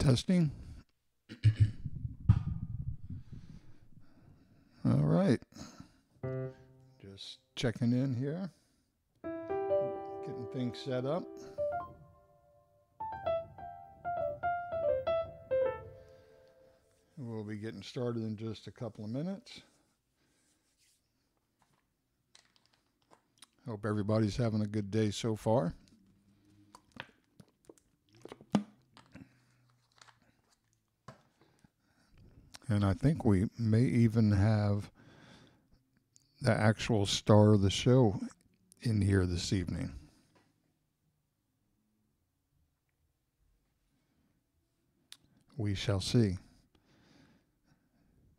Testing. All right. Just checking in here. Getting things set up. We'll be getting started in just a couple of minutes. Hope everybody's having a good day so far. And I think we may even have the actual star of the show in here this evening. We shall see.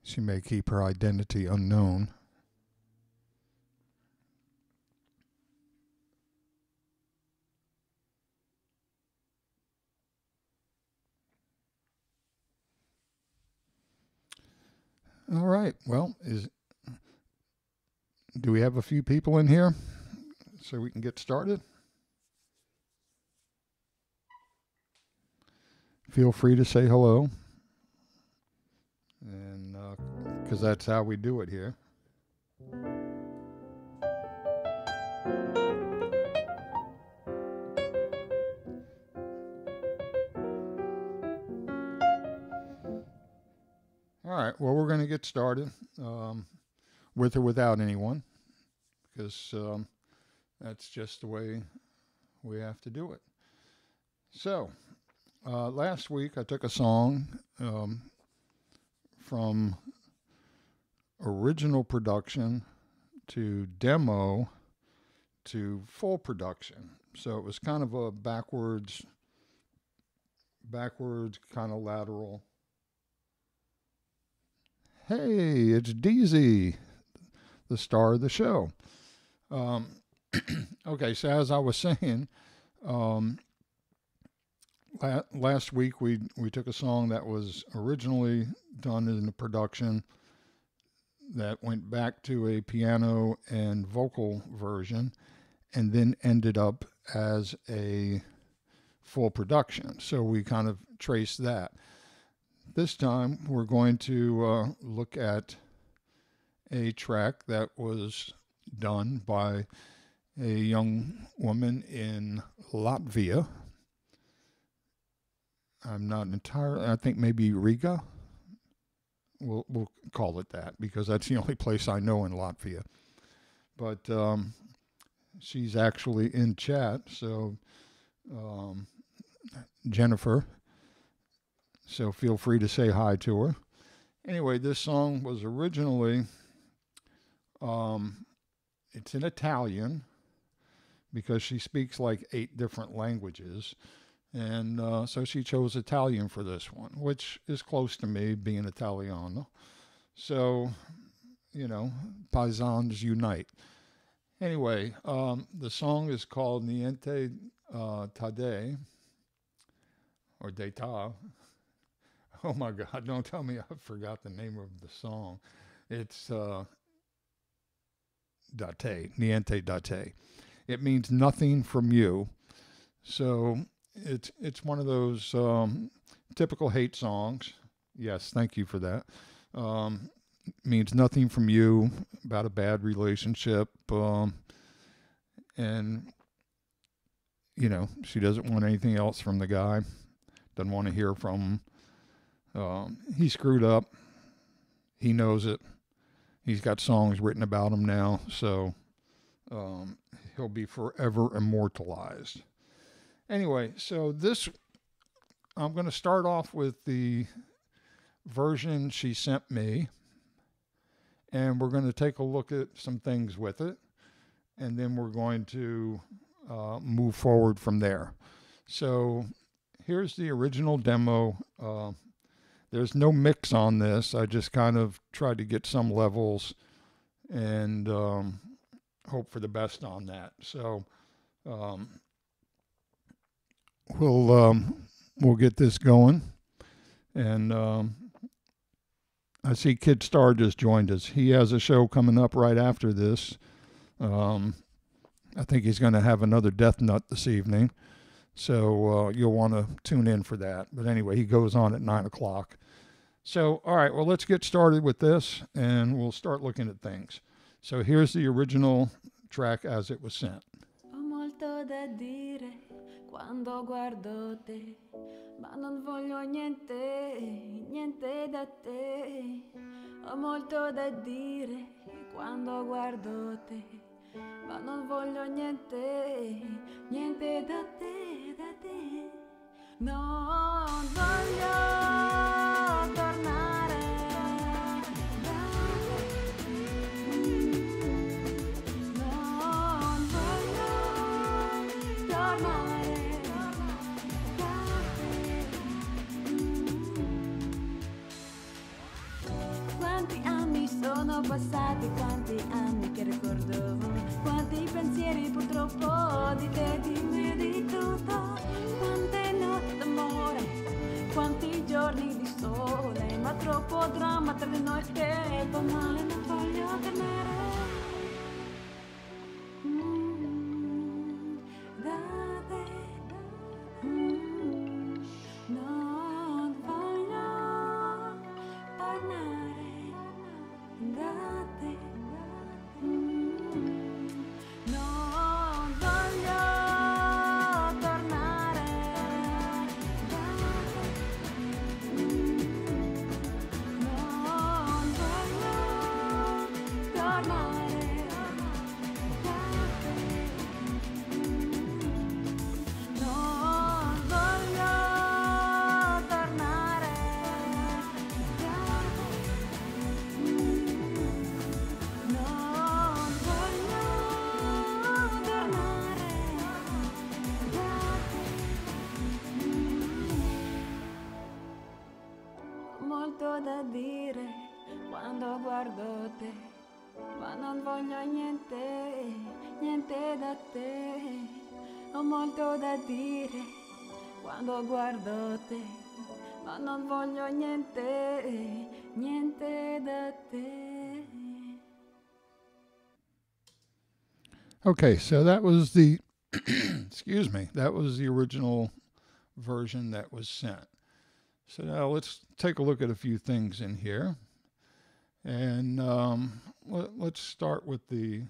She may keep her identity unknown. All right. Well, do we have a few people in here so we can get started? Feel free to say hello, and because that's how we do it here. All right, well, we're going to get started with or without anyone, because that's just the way we have to do it. So, last week I took a song from original production to demo to full production. So it was kind of a backwards kind of lateral. Hey, it's DZ, the star of the show. Okay, so as I was saying, last week we took a song that was originally done in a production that went back to a piano and vocal version and then ended up as a full production. So we kind of traced that. This time we're going to look at a track that was done by a young woman in Latvia. I'm not entirely, I think maybe Riga. We'll call it that because that's the only place I know in Latvia. But she's actually in chat, so Jennifer. So feel free to say hi to her. Anyway, this song was originally, it's in Italian because she speaks like 8 different languages. And so she chose Italian for this one, which is close to me being Italiano. So, you know, paesans unite. Anyway, the song is called Niente da Te, or De Ta. Oh my God, don't tell me I forgot the name of the song. It's Da Te, Niente da Te. It means nothing from you. So it's one of those typical hate songs. Yes, thank you for that. Means nothing from you, about a bad relationship. And, you know, she doesn't want anything else from the guy. Doesn't want to hear from him. He screwed up. He knows it. He's got songs written about him now, so he'll be forever immortalized. Anyway, so this, I'm going to start off with the version she sent me, and we're going to take a look at some things with it, and then we're going to move forward from there. So here's the original demo. There's no mix on this. I just kind of tried to get some levels and hope for the best on that. So we'll get this going. And I see Kid Star just joined us. He has a show coming up right after this. I think he's going to have another Death Nut this evening. So you'll want to tune in for that. But anyway, he goes on at 9 o'clock. So, all right, well, let's get started with this and we'll start looking at things. So here's the original track as it was sent. Ho molto da dire quando guardo te, ma non voglio niente, niente da te. Ho molto da dire quando guardo te, ma non voglio niente, niente da te, da te. Non voglio tornare da te. Non voglio tornare da te. Quanti anni sono passati, quanti anni che ricordo, quanti pensieri purtroppo di te, di me, di tutto. Quante notti d'amore, quanti giorni di sole, ma troppo dramma tra di noi che fa male, non voglio tornare da te. Non voglio tornare da te. Non voglio tornare da te. Non voglio tornare da te. Non voglio tornare da te. Non voglio tornare da te. Ho molto da dire quando guardo te, ma non voglio niente, niente da te. Ho molto da dire quando guardo te, ma non voglio niente, niente da te. Okay, so that was the, excuse me, that was the original version that was sent. So now let's take a look at a few things in here. And let's start with the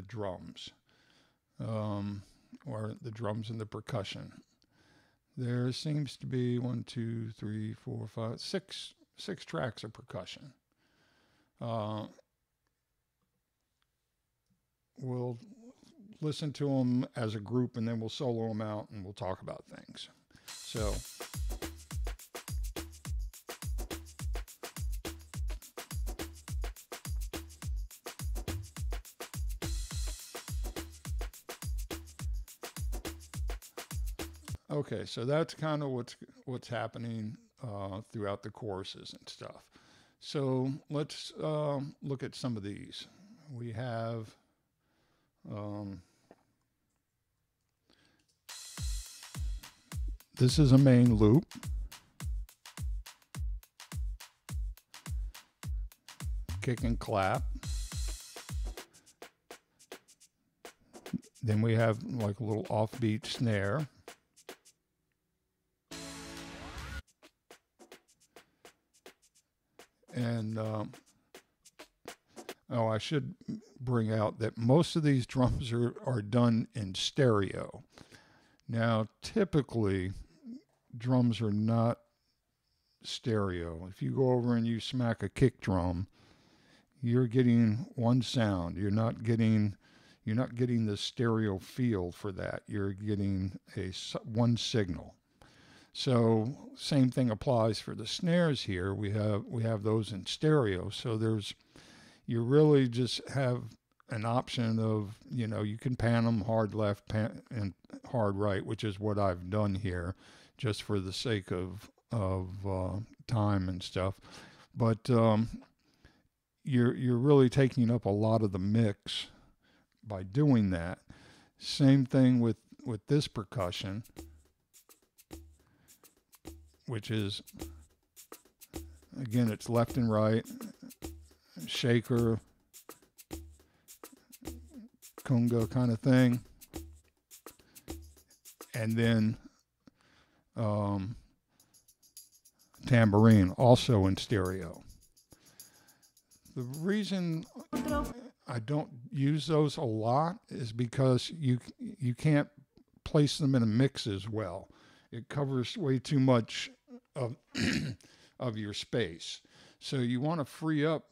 drums, or the drums and the percussion. There seems to be 1, 2, 3, 4, 5, 6 tracks of percussion. We'll listen to them as a group and then we'll solo them out and we'll talk about things. So. Okay, so that's kind of what's happening throughout the choruses and stuff. So let's look at some of these. We have this is a main loop. Kick and clap. Then we have like a little offbeat snare. And I should bring out that most of these drums are done in stereo. Now, typically, drums are not stereo. If you go over and you smack a kick drum, you're getting one sound. You're not getting the stereo feel for that. You're getting one signal. So same thing applies for the snares here. We have those in stereo. So you really just have an option of, you can pan them hard left and hard right, which is what I've done here just for the sake of time and stuff. But you're really taking up a lot of the mix by doing that. Same thing with this percussion, which is, again, it's left and right, shaker, conga kind of thing. and then tambourine, also in stereo. The reason I don't use those a lot is because you can't place them in a mix as well. It covers way too much of of your space. So you want to free up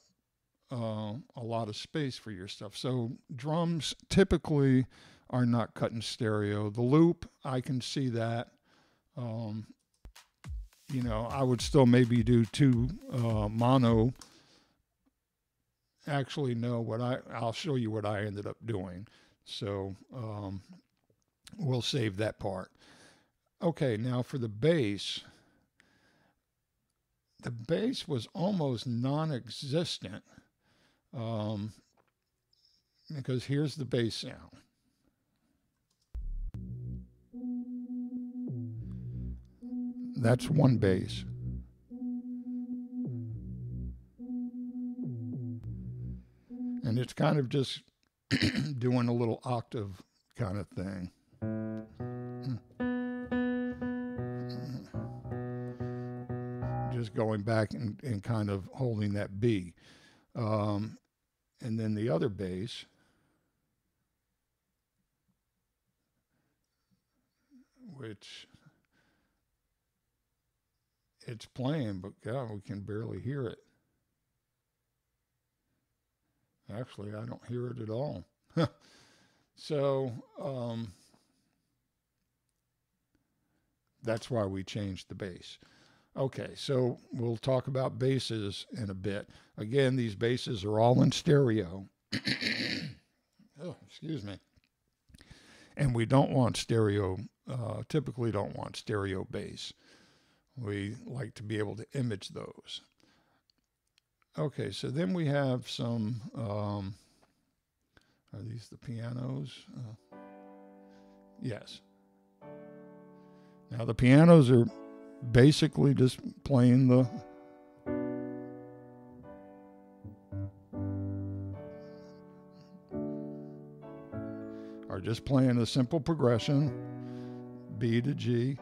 a lot of space for your stuff. So drums typically are not cut in stereo. The loop, I can see that. Um, I would still maybe do two mono. Actually, no. I'll show you what I ended up doing. So we'll save that part. Okay, now for the bass. The bass was almost non-existent because here's the bass sound. That's one bass. And it's kind of just doing a little octave kind of thing. Just going back and kind of holding that B. And then the other bass, which it's playing, but God, we can barely hear it. Actually, I don't hear it at all. So that's why we changed the bass. Okay, so we'll talk about basses in a bit. Again, these basses are all in stereo. Oh, excuse me. And we don't want stereo, typically don't want stereo bass. We like to be able to image those. Okay, so then we have some, are these the pianos? Yes. Now the pianos are basically just playing a simple progression, B to G.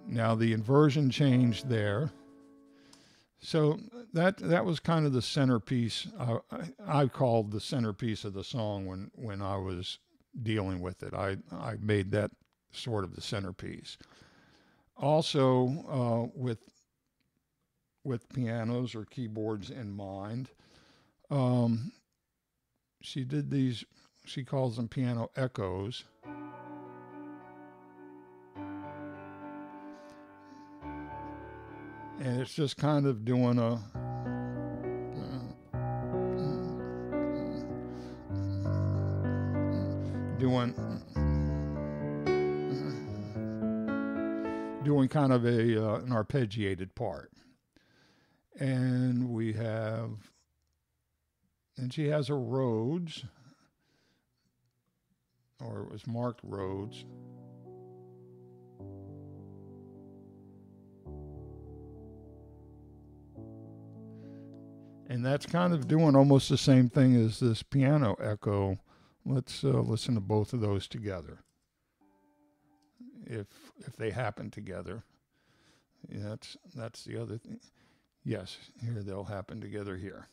Now the inversion changed there. So that was kind of the centerpiece. I called the centerpiece of the song when I was dealing with it. I made that sort of the centerpiece. Also, with pianos or keyboards in mind, she did these. She calls them piano echoes. And it's just kind of doing doing kind of an arpeggiated part. And she has a Rhodes, or it was marked Rhodes. And that's kind of doing almost the same thing as this piano echo. Let's listen to both of those together. If they happen together. Yeah, that's the other thing. Yes, here they'll happen together here.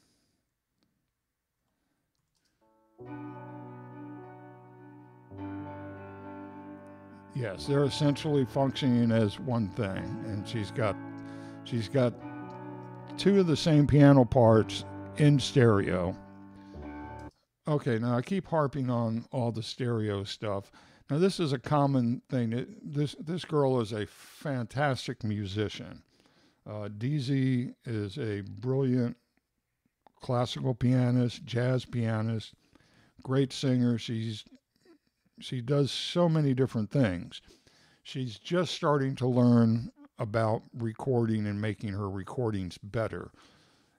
Yes, they're essentially functioning as one thing, and she's got two of the same piano parts in stereo. Okay, now I keep harping on all the stereo stuff. Now this is a common thing. This girl is a fantastic musician. DZ is a brilliant classical pianist, jazz pianist, great singer. She does so many different things. She's just starting to learn about recording and making her recordings better.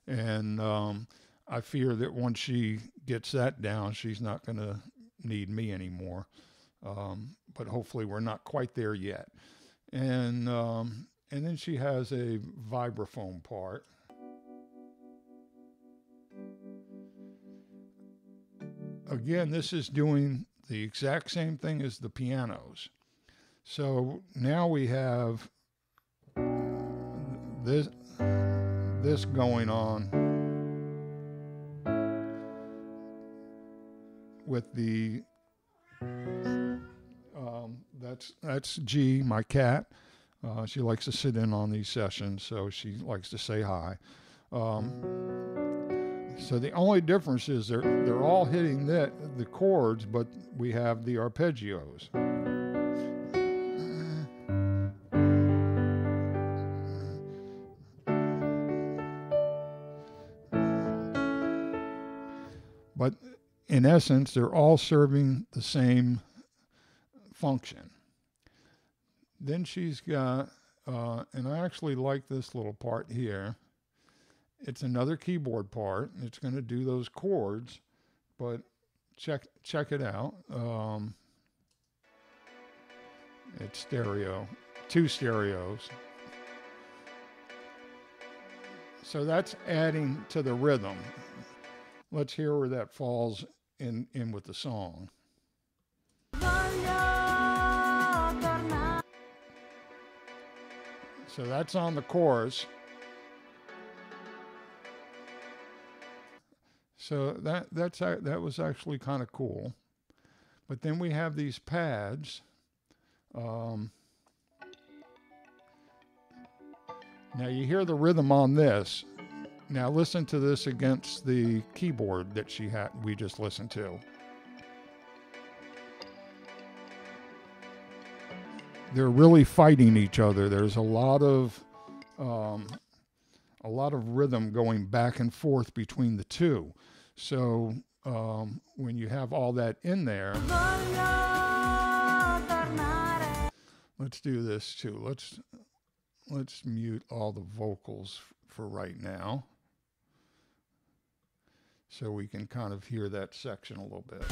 And I fear that once she gets that down, she's not going to need me anymore. But hopefully we're not quite there yet. And then she has a vibraphone part. Again, this is doing the exact same thing as the pianos. So now we have this going on with the that's G, my cat. She likes to sit in on these sessions, so she likes to say hi. So the only difference is they're all hitting the chords, but we have the arpeggios. But in essence, they're all serving the same function. Then she's got, and I actually like this little part here. It's another keyboard part. It's going to do those chords, but check it out. It's stereo, 2 stereos. So that's adding to the rhythm. Let's hear where that falls in with the song. So that's on the chorus. So that was actually kind of cool. But then we have these pads. Now you hear the rhythm on this. Now listen to this against the keyboard that we just listened to. They're really fighting each other. There's a lot of rhythm going back and forth between the two. So when you have all that in there, let's do this too. Let's mute all the vocals for right now, so we can kind of hear that section a little bit.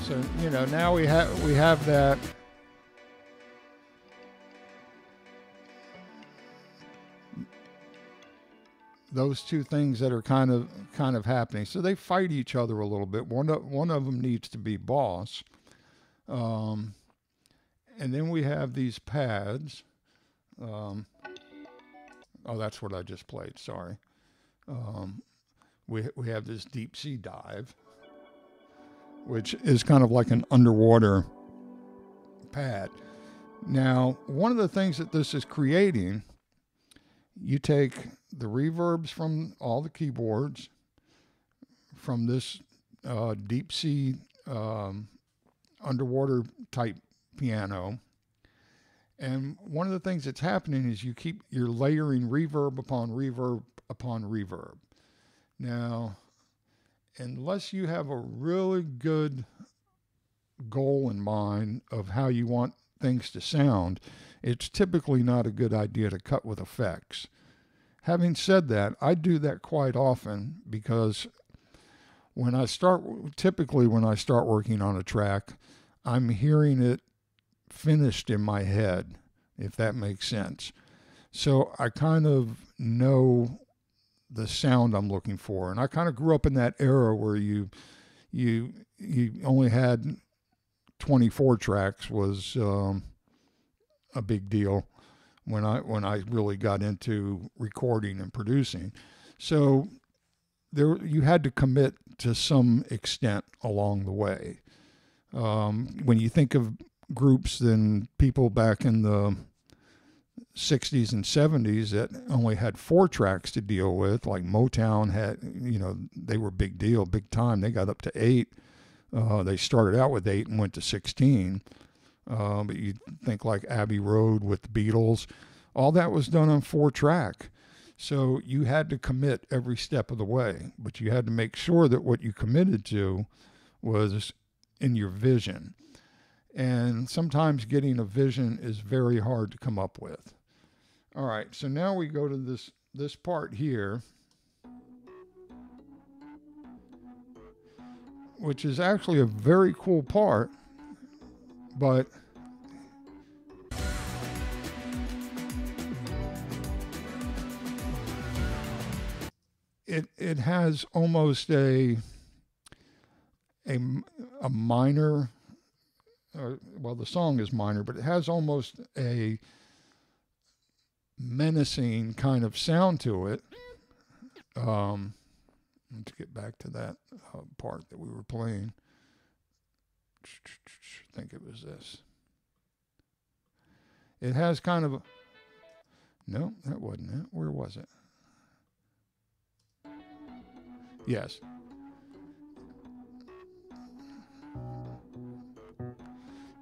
So, you know, now we have that those two things that are kind of happening. So they fight each other a little bit. One of them needs to be boss. And then we have these pads. Oh, that's what I just played. Sorry. We have this deep sea dive, which is kind of like an underwater pad. Now, one of the things that this is creating, you take the reverbs from all the keyboards, from this deep sea underwater type piano, and one of the things that's happening is you're layering reverb upon reverb upon reverb. Now, unless you have a really good goal in mind of how you want things to sound, it's typically not a good idea to cut with effects. Having said that, I do that quite often because when I start working on a track, I'm hearing it finished in my head, if that makes sense. So I kind of know the sound I'm looking for. And I kind of grew up in that era where you only had 24 tracks was a big deal when I really got into recording and producing. So you had to commit to some extent along the way. When you think of groups and people back in the 60s and 70s that only had 4 tracks to deal with, like Motown had, they were big deal, big time. They got up to 8. They started out with 8 and went to 16. But you think like Abbey Road with the Beatles, all that was done on 4 track. So you had to commit every step of the way, but you had to make sure that what you committed to was in your vision. And sometimes getting a vision is very hard to come up with. All right, so now we go to this part here, which is actually a very cool part, but it has almost a, a minor, well, the song is minor, but it has almost a menacing kind of sound to it. Let's get back to that part that we were playing. I think it was this. It has kind of a, no, that wasn't it. Where was it? Yes.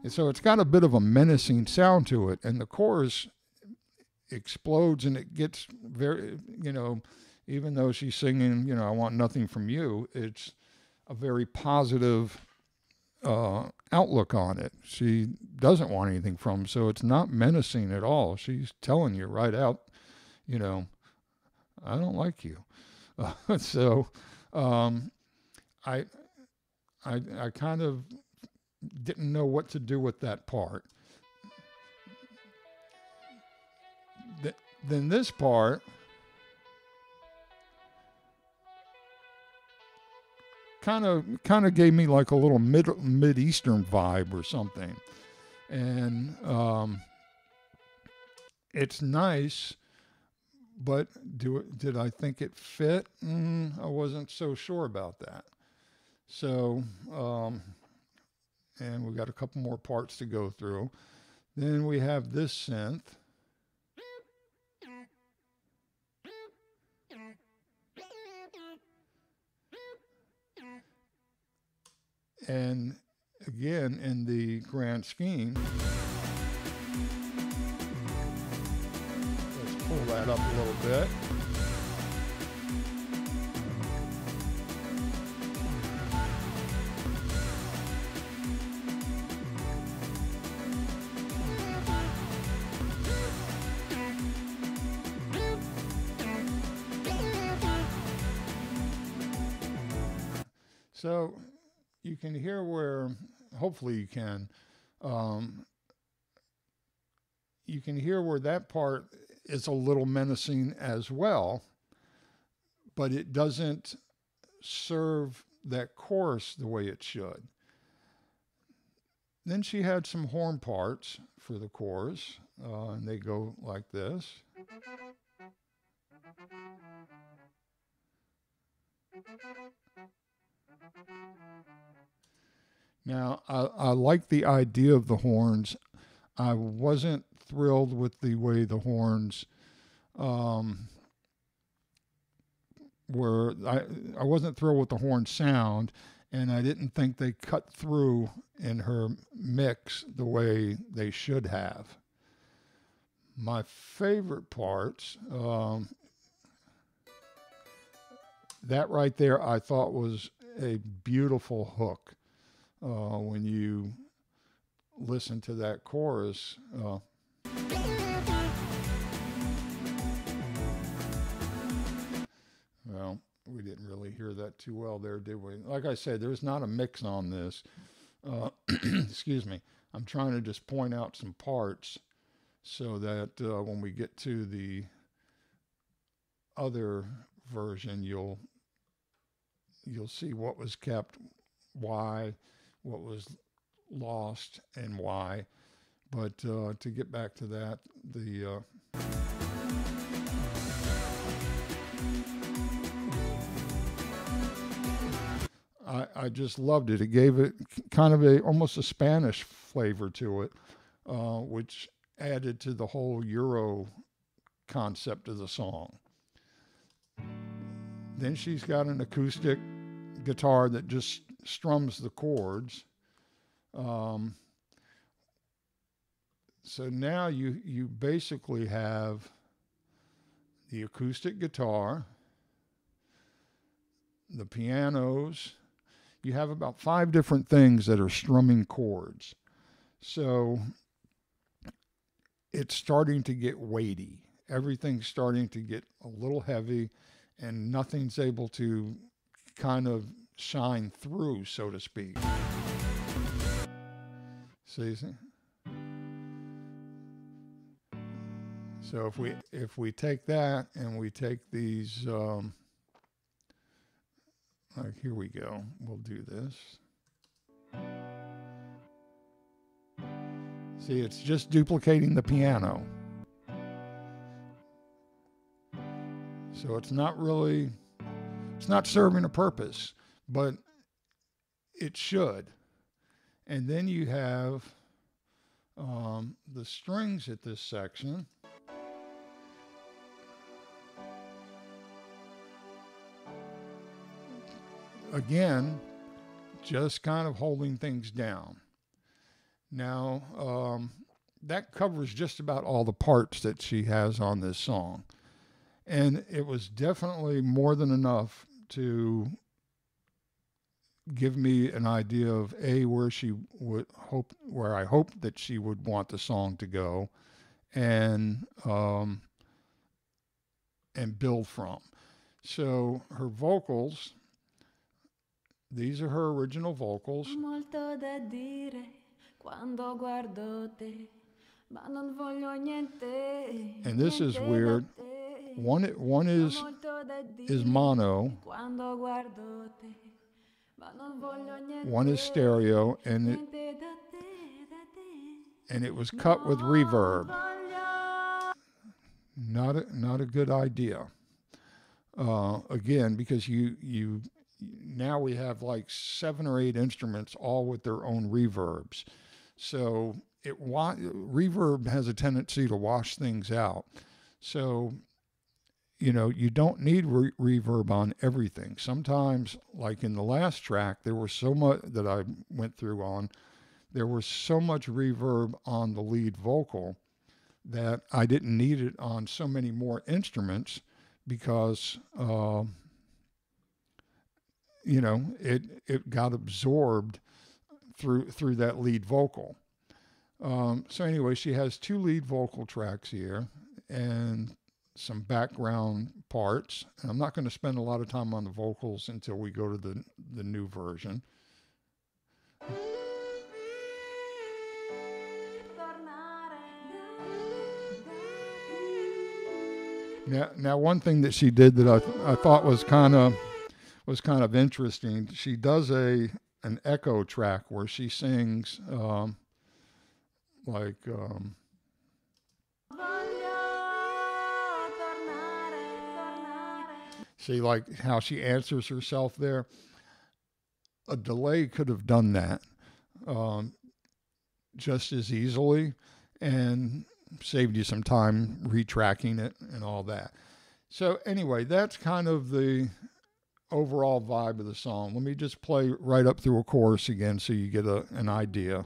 And so it's got a bit of a menacing sound to it, and the chorus explodes and it gets very, even though she's singing, I want nothing from you, it's a very positive outlook on it. She doesn't want anything from him, so it's not menacing at all. She's telling you right out, I don't like you. So I kind of didn't know what to do with that part. Then this part kind of gave me like a little mid-eastern vibe or something, and it's nice, but did I think it fit? I wasn't so sure about that. So and we got a couple more parts to go through. Then we have this synth. And again, in the grand scheme, let's pull that up a little bit. So you can hear where, hopefully you can hear where that part is a little menacing as well, but it doesn't serve that chorus the way it should. Then she had some horn parts for the chorus, and they go like this. Now, I like the idea of the horns. I wasn't thrilled with the way the horns were. I wasn't thrilled with the horn sound, and I didn't think they cut through in her mix the way they should have. My favorite parts, that right there, I thought was a beautiful hook. When you listen to that chorus, well, we didn't really hear that too well there, did we? Like I said, there's not a mix on this. Excuse me. I'm trying to just point out some parts so that when we get to the other version, you'll see what was kept, why, what was lost, and why. But to get back to that, I just loved it. It gave it kind of almost a Spanish flavor to it, which added to the whole Euro concept of the song. Then she's got an acoustic guitar that just strums the chords. So now you basically have the acoustic guitar, the pianos. You have about 5 different things that are strumming chords. So it's starting to get weighty. Everything's starting to get a little heavy, and nothing's able to kind of shine through, so to speak. See? So if we take that and we take these like, here we go. We'll do this. See, it's just duplicating the piano. So it's not serving a purpose, but it should. And then you have the strings at this section. Again, just kind of holding things down. Now, that covers just about all the parts that she has on this song. And it was definitely more than enough to give me an idea of where I hoped that she would want the song to go, and build from. So her vocals, these are her original vocals. Molto da dire quando guardo te, ma non voglio niente. And this is weird. One is mono. One is stereo, and it was cut with reverb. Not a good idea. Again, because you now we have like 7 or 8 instruments all with their own reverbs. So reverb has a tendency to wash things out. So, you don't need reverb on everything. Sometimes, like in the last track, there was so much that I went through on, there was so much reverb on the lead vocal that I didn't need it on so many more instruments because, it got absorbed through that lead vocal. So anyway, she has 2 lead vocal tracks here and some background parts. And I'm not going to spend a lot of time on the vocals until we go to the new version. Now one thing that she did that I thought was kind of interesting. She does an echo track where she sings see, like how she answers herself there. A delay could have done that just as easily and saved you some time retracking it and all that. So anyway, that's kind of the overall vibe of the song. Let me just play right up through a chorus again so you get an idea.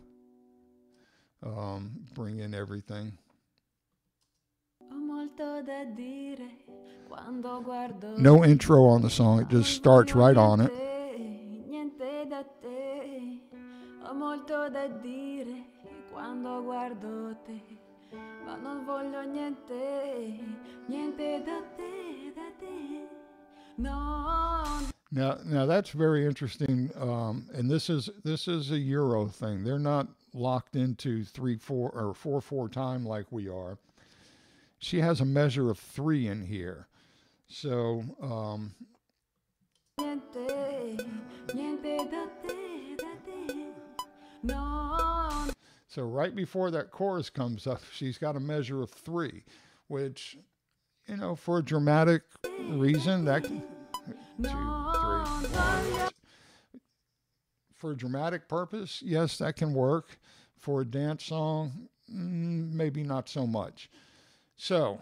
Bring in everything. No intro on the song, it just starts right on it. Niente da te, ho molto da dire quando guardo te, ma non voglio niente, niente da te, no. Now that's very interesting, and this is a Euro thing. They're not locked into 3/4 or 4/4 time like we are. She has a measure of 3 in here. So, so right before that chorus comes up, she's got a measure of 3, which, for a dramatic reason, that can, 2, 3, 1. For a dramatic purpose, yes, that can work. For a dance song, maybe not so much. So,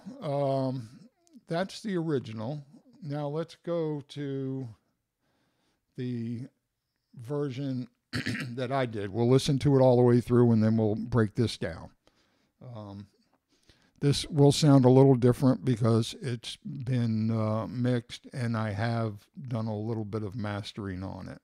that's the original. Now let's go to the version that I did. We'll listen to it all the way through and then we'll break this down. This will sound a little different because it's been mixed and I have done a little bit of mastering on it.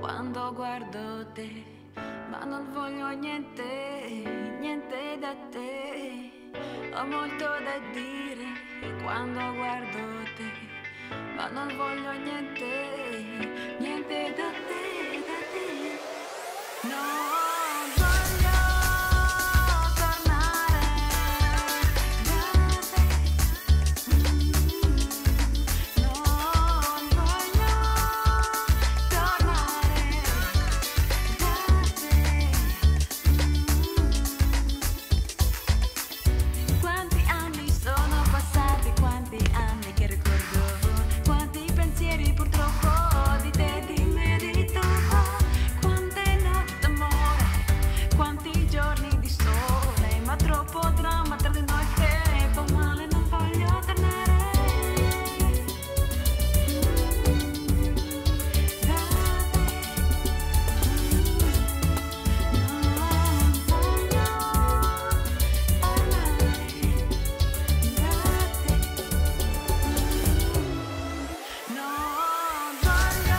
Quando guardo te, ma non voglio niente, niente da te. Ho molto da dire quando guardo te, ma non voglio niente, niente da te, da te. Non voglio tornare da te. Non voglio tornare da te. Quanti anni sono passati, quanti anni che ricordo, quanti pensieri purtroppo di te, di me, di tu. Quante notti d'amore, quanti giorni di sole, ma troppo dramma tra di noi che fa male, non voglio tornare da te. Non voglio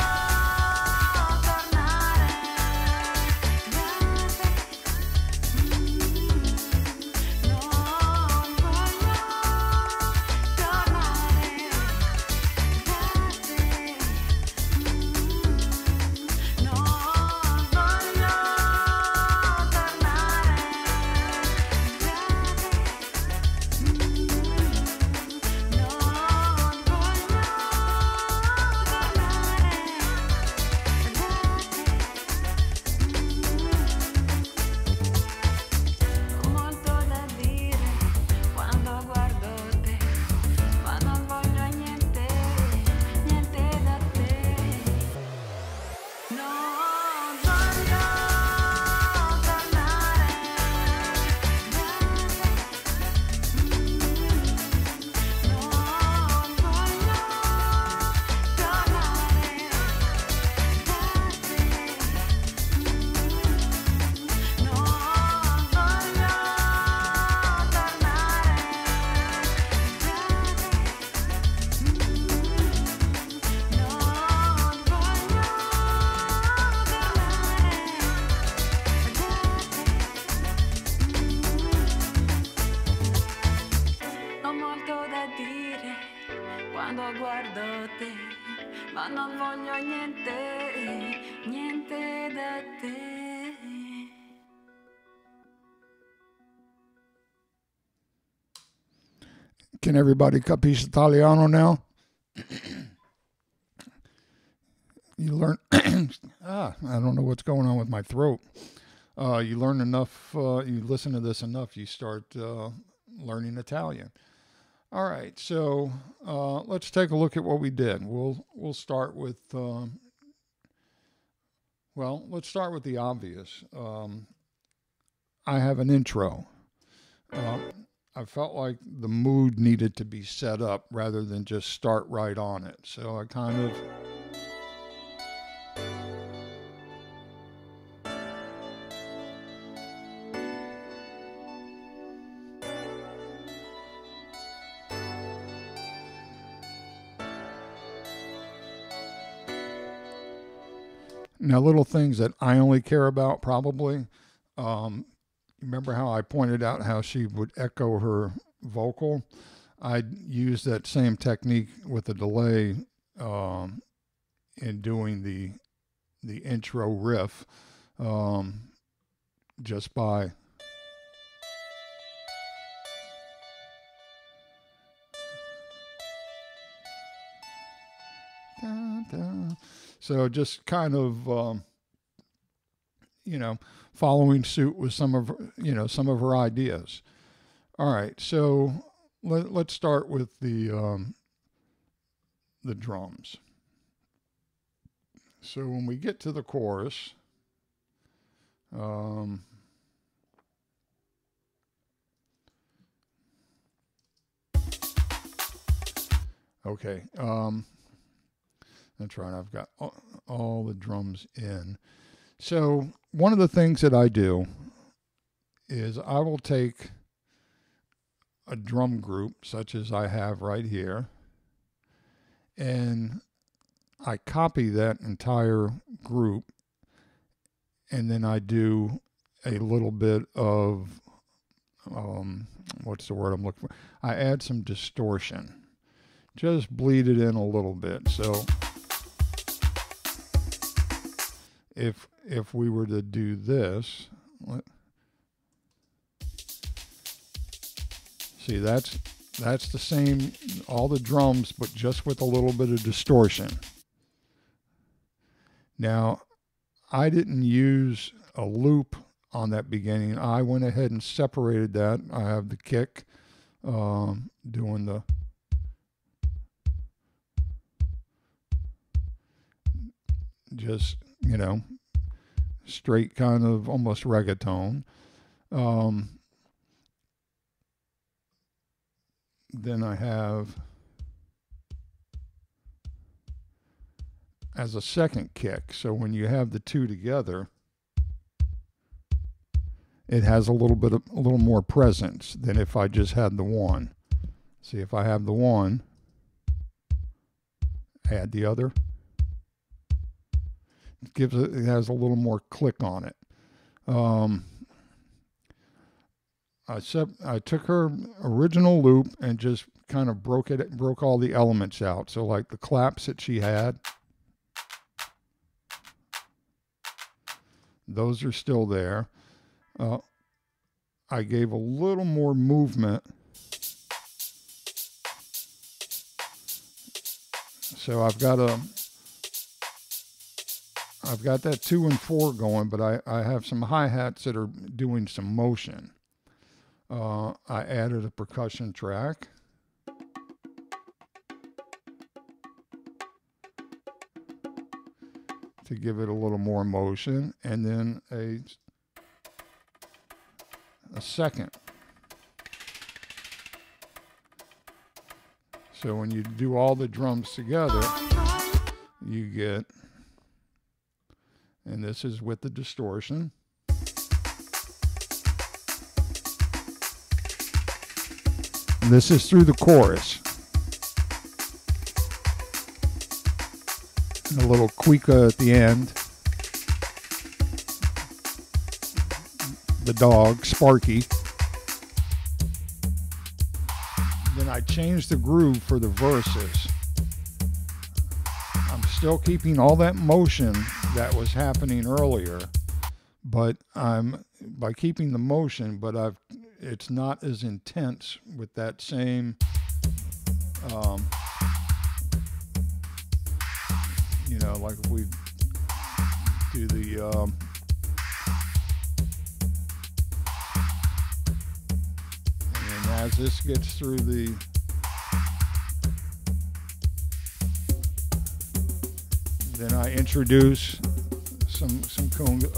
quando guardo te, ma non voglio niente, niente da te. Can everybody capisce Italiano now? You learn. I don't know what's going on with my throat. You learn enough. You listen to this enough. You start learning Italian. All right, so let's take a look at what we did. We'll start with let's start with the obvious. I have an intro. I felt like the mood needed to be set up rather than just start right on it. So I kind of now little things that I only care about probably. Remember how I pointed out how she would echo her vocal? I used that same technique with the delay in doing the intro riff, just by so just kind of following suit with some of her ideas. All right, so let's start with the drums. So when we get to the chorus, okay, that's right. I've got all the drums in. So one of the things that I do is I will take a drum group such as I have right here, and I copy that entire group, and then I do a little bit of what's the word I'm looking for? I add some distortion. Just bleed it in a little bit. So if we were to do this, see, that's the same, all the drums, but just with a little bit of distortion. Now, I didn't use a loop on that beginning. I went ahead and separated that. I have the kick doing the just, you know, straight kind of almost reggaeton. Then I have as a second kick. So when you have the two together, it has a little more presence than if I just had the one. See, if I have the one, add the other, it has a little more click on it. I took her original loop and just kind of broke all the elements out. So like the claps that she had, those are still there. I gave a little more movement. So I've got that 2 and 4 going, but I have some hi-hats that are doing some motion. I added a percussion track. To give it a little more motion, and then a second. So when you do all the drums together, you get, and this is with the distortion. And this is through the chorus. And a little cuica at the end. The dog, Sparky. Then I changed the groove for the verses. I'm still keeping all that motion that was happening earlier, but by keeping the motion, but it's not as intense with that same, you know, like if we do the, and as this gets through the, then I introduce some conga,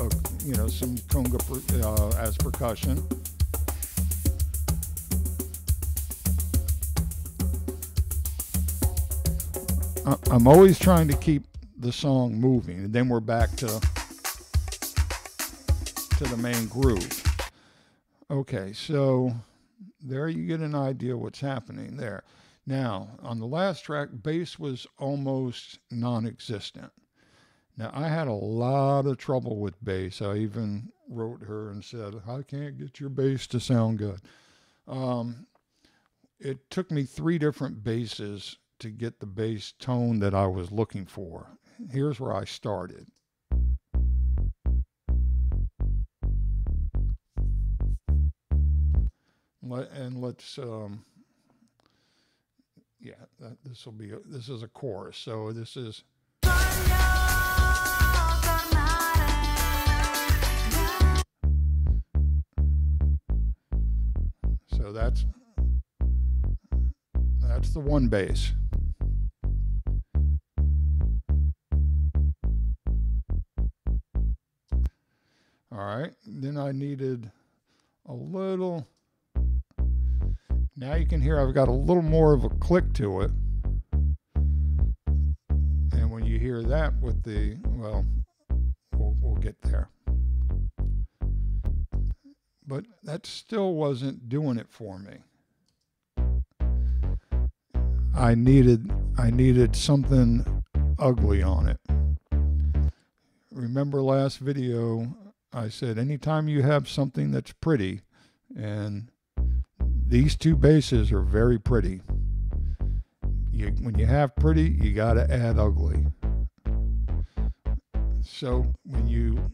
some conga as percussion. I'm always trying to keep the song moving, and then we're back to the main groove. Okay, so there you get an idea what's happening there. Now, on the last track, bass was almost non-existent. Now, I had a lot of trouble with bass. I even wrote her and said, I can't get your bass to sound good. It took me 3 different basses to get the bass tone that I was looking for. Here's where I started. Let's this is a chorus. So this is. So that's the one bass. All right, then I needed a little. Now you can hear I've got a little more of a click to it. And when you hear that with the, well, we'll get there. But that still wasn't doing it for me. I needed something ugly on it. Remember last video, I said anytime you have something that's pretty and these two basses are very pretty. When you have pretty, you got to add ugly. So when you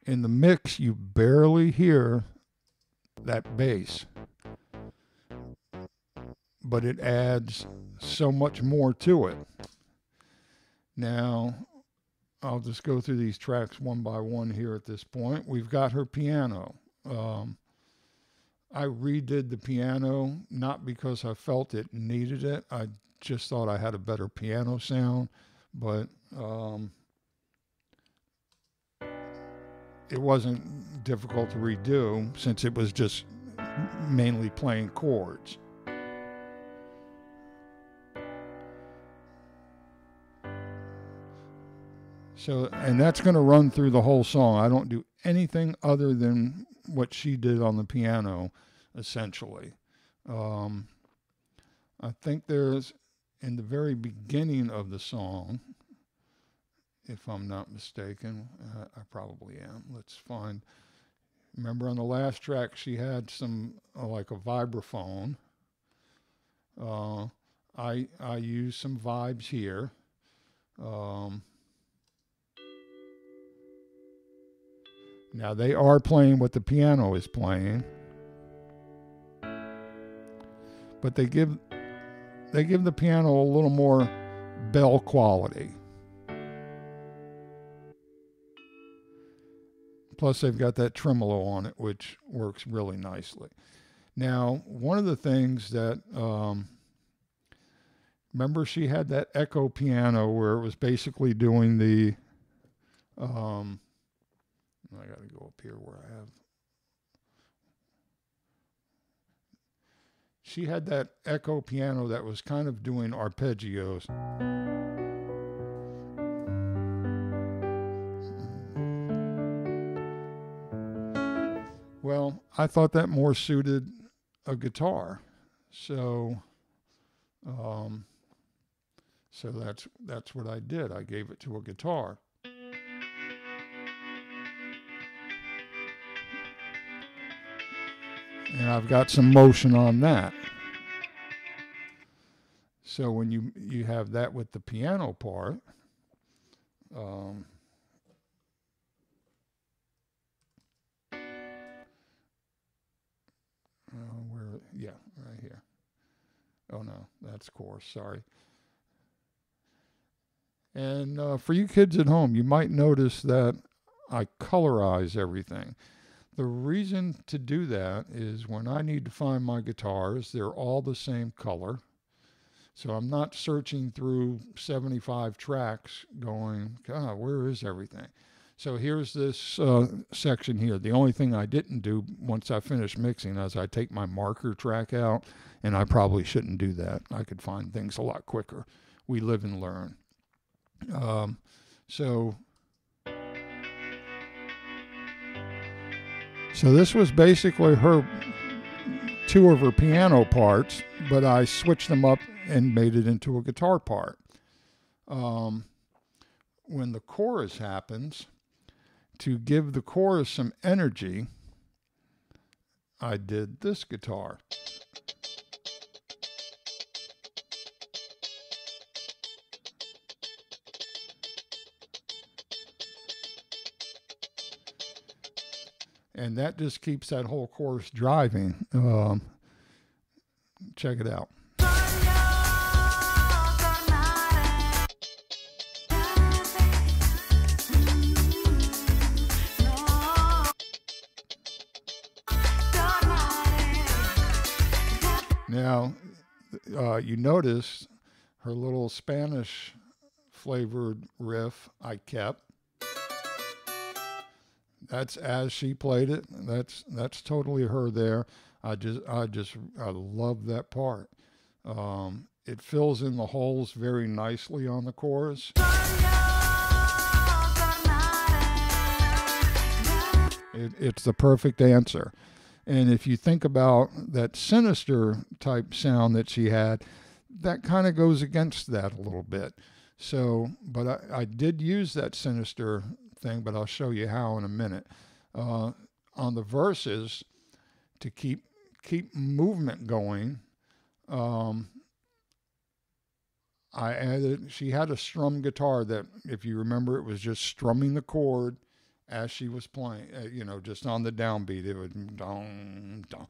in the mix, you barely hear that bass, but it adds so much more to it. Now, I'll just go through these tracks one by one here at this point. We've got her piano. I redid the piano, not because I felt it needed it. I just thought I had a better piano sound, but it wasn't difficult to redo since it was just mainly playing chords. So, and that's going to run through the whole song. I don't do anything other than what she did on the piano, essentially. I think there's, in the very beginning of the song, if I'm not mistaken, I probably am. Let's find. Remember on the last track, she had some, like a vibraphone. I used some vibes here. Now they are playing what the piano is playing, but they give the piano a little more bell quality. Plus they've got that tremolo on it, which works really nicely. Now, one of the things that, remember she had that echo piano where it was basically doing the, I got to go up here where I have. She had that echo piano that was kind of doing arpeggios. Well, I thought that more suited a guitar. So that's what I did. I gave it to a guitar. And I've got some motion on that. So when you have that with the piano part, right here. Oh no, that's chorus, sorry. And for you kids at home, you might notice that I colorize everything. The reason to do that is when I need to find my guitars, they're all the same color. So I'm not searching through 75 tracks going, God, where is everything? So here's this section here. The only thing I didn't do once I finished mixing is I take my marker track out, and I probably shouldn't do that. I could find things a lot quicker. We live and learn. So this was basically two of her piano parts, but I switched them up and made it into a guitar part. When the chorus happens, to give the chorus some energy, I did this guitar. And that just keeps that whole chorus driving. Check it out. Now, you notice her little Spanish flavored riff I kept. That's as she played it. That's totally her there. I love that part. It fills in the holes very nicely on the chorus. It's the perfect answer. And if you think about that sinister type sound that she had, that kind of goes against that a little bit. So, but I did use that sinister thing, but I'll show you how in a minute. On the verses, to keep movement going, she had a strum guitar that, if you remember, it was just strumming the chord as she was playing, just on the downbeat. It would dong, dong.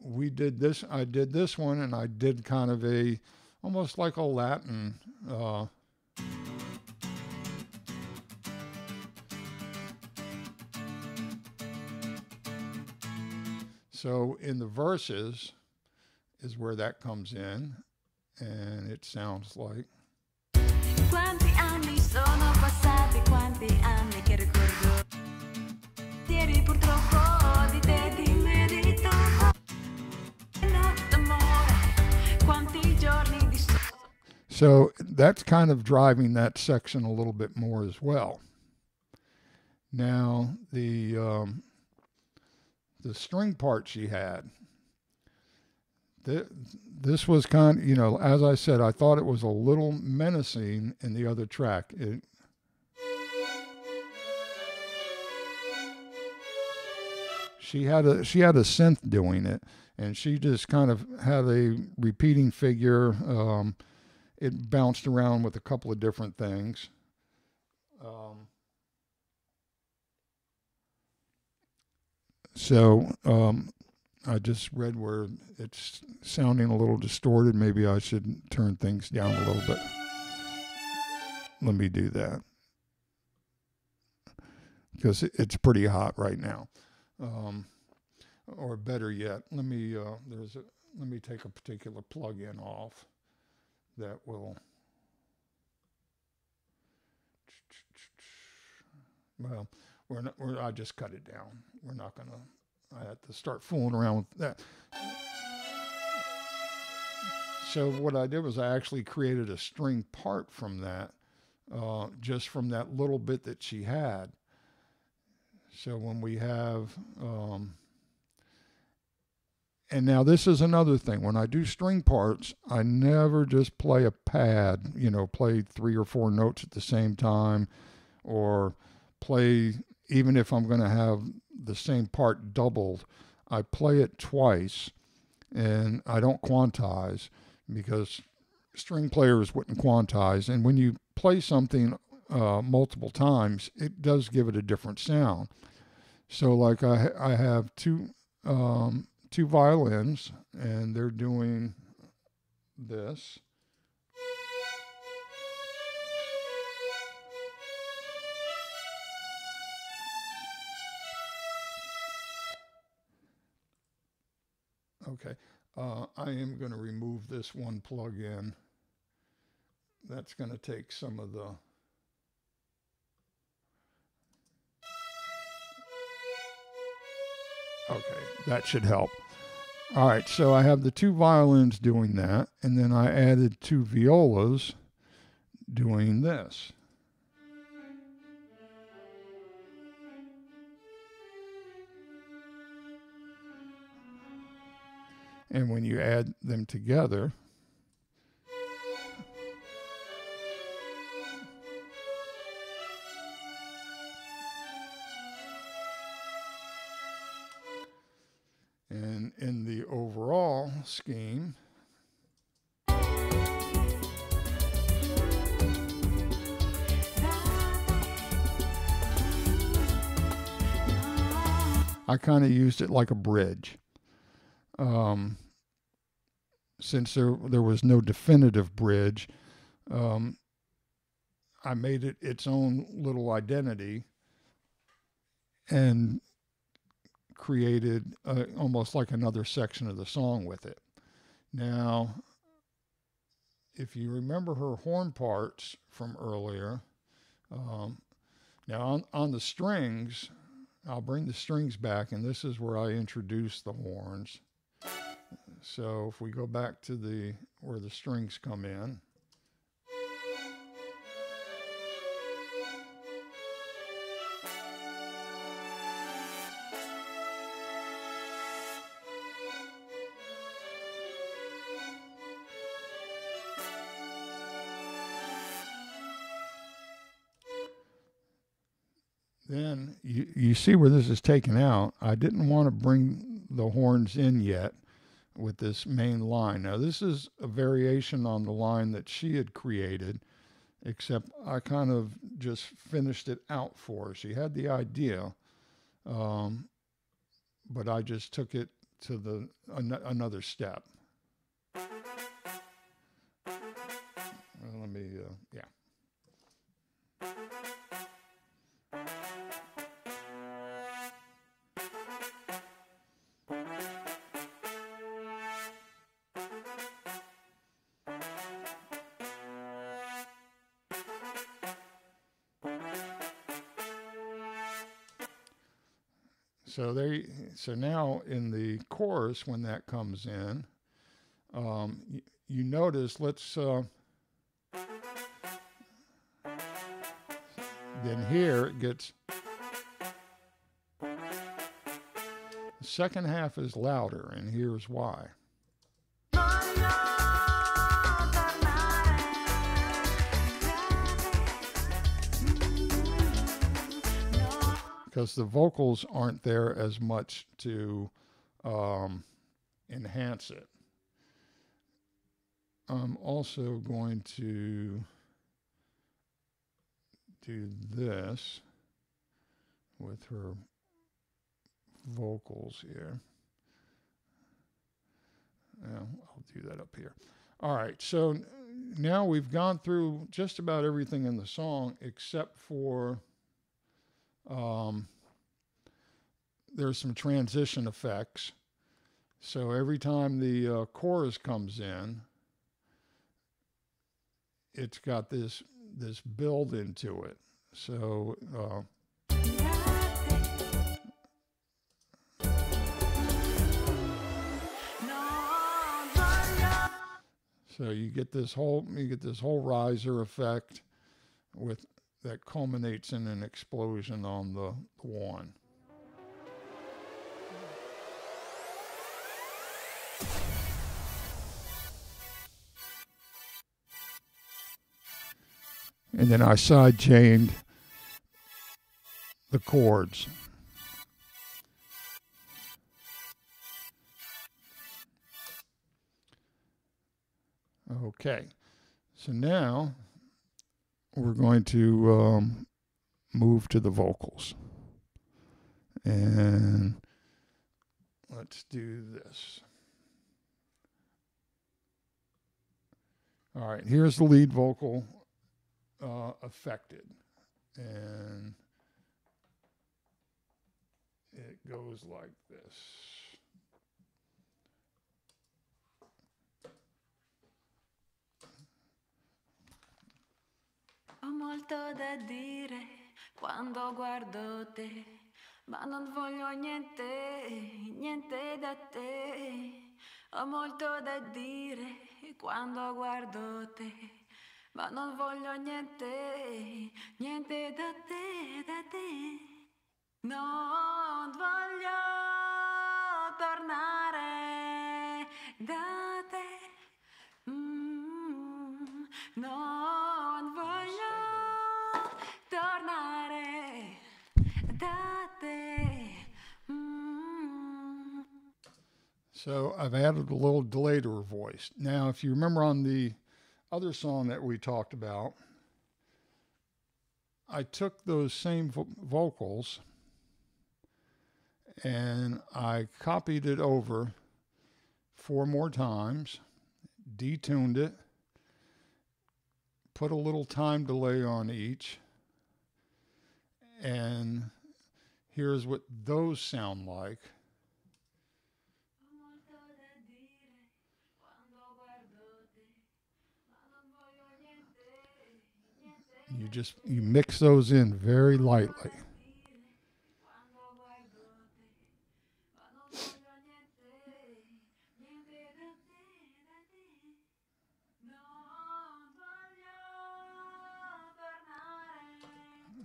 I did this one, and I did kind of almost like a Latin, so in the verses is where that comes in, and it sounds like. Quanti anni sono passati, quanti anni che ricordo. Ieri purtroppo di te, di me, di tu. Quanti giorni di sole. So that's kind of driving that section a little bit more as well. Now the string part she had. This was kind of, as I said, I thought it was a little menacing in the other track. She had a synth doing it, and she just kind of had a repeating figure. It bounced around with a couple of different things. I just read where it's sounding a little distorted. Maybe I should turn things down a little bit. Let me do that, because it's pretty hot right now. Or better yet, let me take a particular plug-in off that will. Well, I just cut it down. We're not gonna. I had to start fooling around with that. So what I did was I actually created a string part from that, just from that little bit that she had. So when we have, and now this is another thing. When I do string parts, I never just play a pad, play 3 or 4 notes at the same time, or play, even if I'm going to have the same part doubled, I play it twice, and I don't quantize, because string players wouldn't quantize. And when you play something multiple times, it does give it a different sound. So like I have two violins, and they're doing this. Okay, I am going to remove this one plug-in. That's going to take some of the. Okay, that should help. All right, so I have the 2 violins doing that, and then I added 2 violas doing this. And when you add them together, and in the overall scheme, I kind of used it like a bridge. Since there was no definitive bridge, I made it its own little identity and created almost like another section of the song with it. Now, if you remember her horn parts from earlier, now on the strings, I'll bring the strings back, and this is where I introduce the horns. So if we go back to where the strings come in, then you see where this is taken out. I didn't want to bring the horns in yet with this main line. Now, this is a variation on the line that she had created, except I kind of just finished it out for her. She had the idea, but I just took it to another step. Let me, yeah. So now in the chorus, when that comes in, you notice, then here it gets, the second half is louder, and here's why. Because the vocals aren't there as much to enhance it. I'm also going to do this with her vocals here. I'll do that up here. All right, so now we've gone through just about everything in the song except for there's some transition effects. So every time the chorus comes in, it's got this build into it. So you get this whole riser effect with that culminates in an explosion on the one. And then I side chained the chords. Okay, so now we're going to move to the vocals. And let's do this. All right, here's the lead vocal affected. And it goes like this. Ho molto da dire quando guardo te, ma non voglio niente da te. Ho molto da dire quando guardo te, ma non voglio niente da te, da te. Non voglio tornare da te. Non voglio tornare da te. So I've added a little delay to her voice. Now, if you remember on the other song that we talked about, I took those same vocals and I copied it over 4 more times, detuned it, put a little time delay on each, and here's what those sound like. You mix those in very lightly.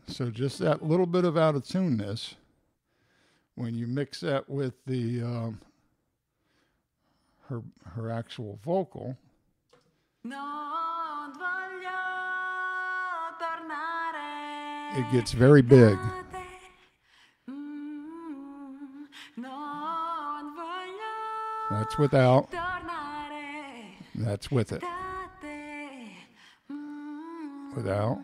So just that little bit of out of tuneness, when you mix that with the her actual vocal, it gets very big. That's without. tornare That's with it. da te. Without.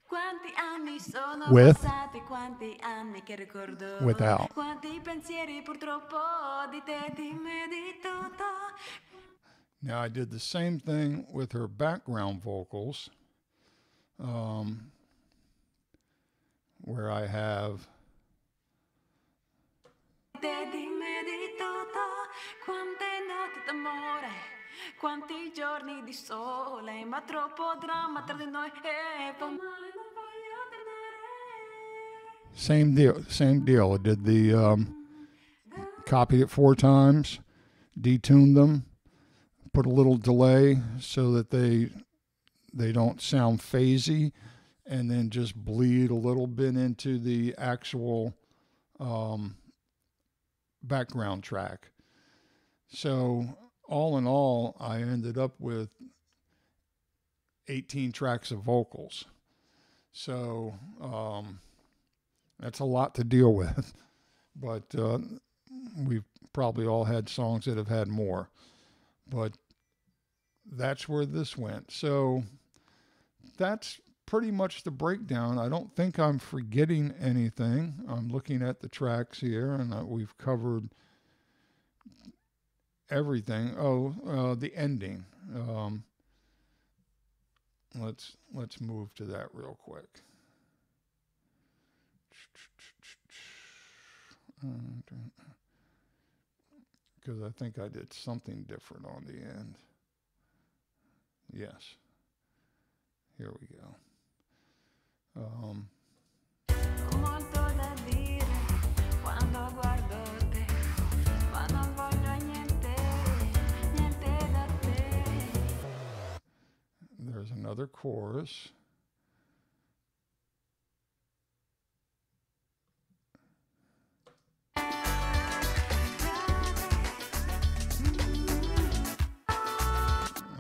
Quanti anni sono With. passati, quanti anni che ricordo, Without. quanti pensieri purtroppo di te, dimmi di tutto. Now I did the same thing with her background vocals, where I have Te dimmi di tutto, quante notti d'amore, quanti giorni di sole, ma troppo dramma tra di noi e fa male, non voglio tornare. same deal. I did the copied it 4 times, detuned them, put a little delay so that they don't sound phasey, and then just bleed a little bit into the actual background track. So all in all, I ended up with 18 tracks of vocals. So that's a lot to deal with, but we've probably all had songs that have had more, but that's where this went. So that's pretty much the breakdown. I don't think I'm forgetting anything. I'm looking at the tracks here, and we've covered everything. Oh, the ending. Let's move to that real quick. Because I think I did something different on the end. Yes. Here we go. Ho molto da dire quando guardo te, ma non voglio niente, niente da te. There's another chorus.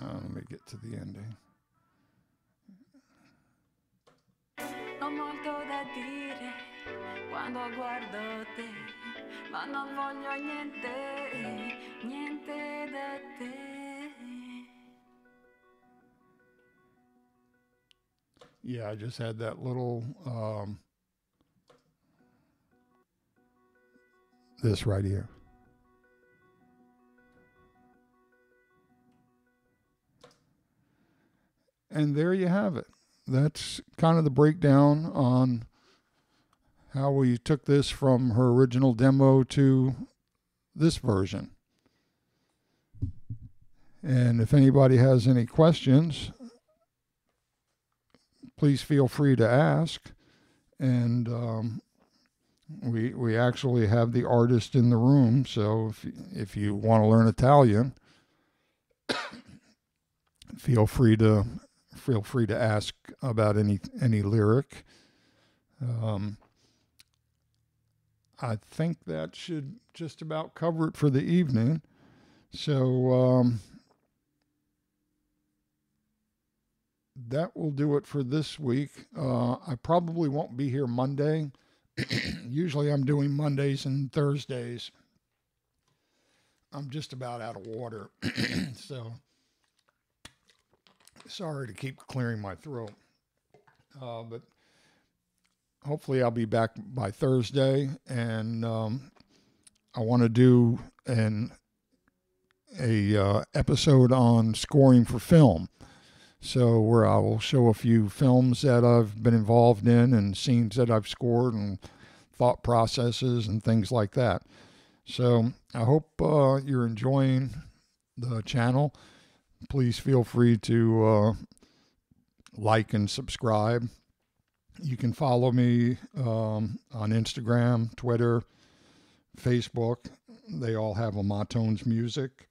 Let me get to the ending. Ho molto da dire quando guardo te, ma non voglio niente, niente da te. Yeah, I just had that little, this right here. And there you have it. That's kind of the breakdown on how we took this from her original demo to this version. And if anybody has any questions, please feel free to ask. And we actually have the artist in the room, so if you want to learn Italian, feel free to ask about any lyric. I think that should just about cover it for the evening. So that will do it for this week. I probably won't be here Monday. Usually I'm doing Mondays and Thursdays. I'm just about out of water. So sorry to keep clearing my throat. But hopefully I'll be back by Thursday, and I want to do a episode on scoring for film. So where I will show a few films that I've been involved in and scenes that I've scored and thought processes and things like that. So I hope you're enjoying the channel. Please feel free to like and subscribe. You can follow me on Instagram, Twitter, Facebook. They all have Amato's music.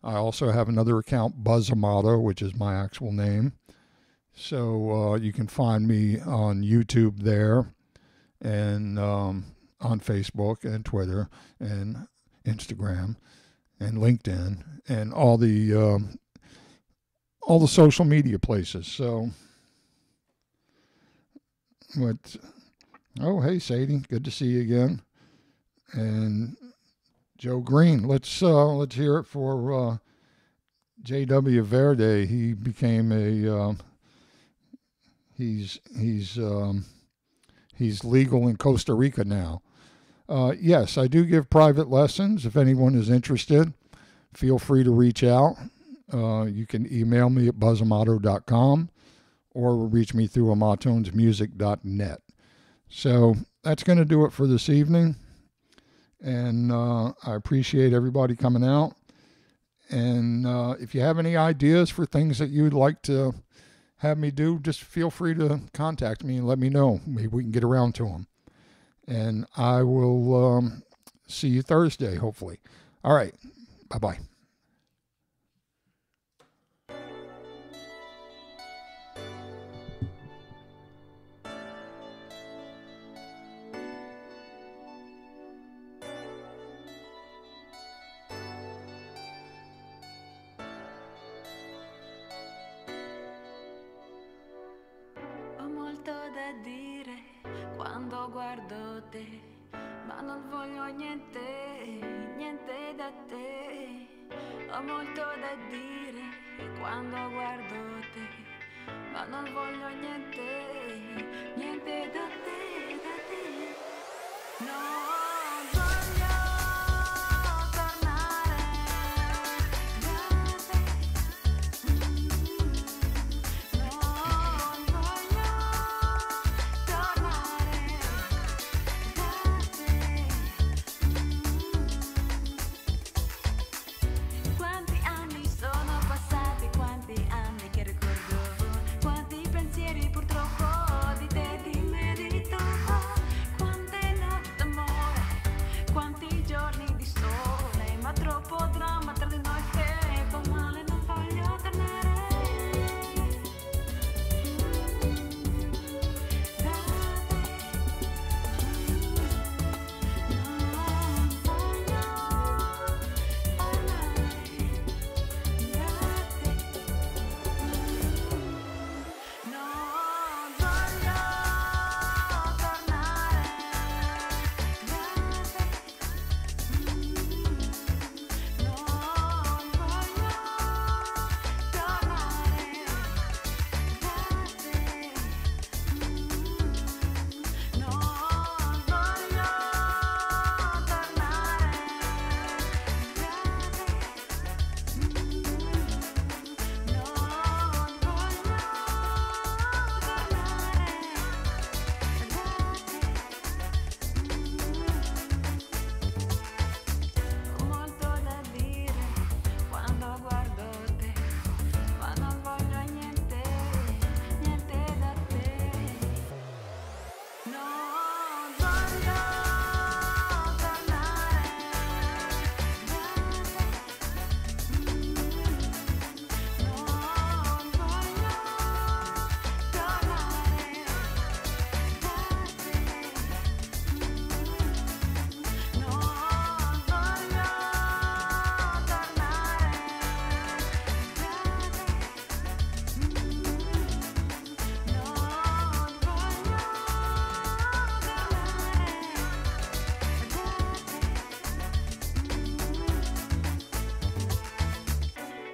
I also have another account, Buzz Amato, which is my actual name. So you can find me on YouTube there, and on Facebook and Twitter and Instagram and LinkedIn and all the social media places. So, but oh, hey Sadie, good to see you again. And Joe Green. Let's hear it for J.W. Verde. He became a he's legal in Costa Rica now. Yes, I do give private lessons. If anyone is interested, feel free to reach out. You can email me at buzzamato.com or reach me through amatonsmusic.net. So that's going to do it for this evening. And I appreciate everybody coming out. And if you have any ideas for things that you'd like to have me do, just feel free to contact me and let me know. Maybe we can get around to them. And I will see you Thursday, hopefully. All right. Bye-bye. Ho molto da dire quando guardo te, ma non voglio niente da te. Ho molto da dire quando guardo te, ma non voglio niente da te, da te. Non voglio tornare da te. Non voglio tornare da te. Quanti anni sono passati, quanti anni che ricordo, quanti pensieri purtroppo di te, di me, di tu. Quante notti d'amore, quanti giorni di sole, ma troppo dramma tra di noi che fa male, non voglio tornare da te. Non voglio Ho molto da dire quando guardo te, ma non voglio niente da te. Non voglio tornare da te. Non voglio tornare da te. Non voglio tornare da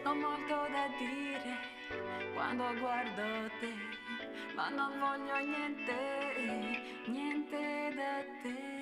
Ho molto da dire quando guardo te, ma non voglio niente da te.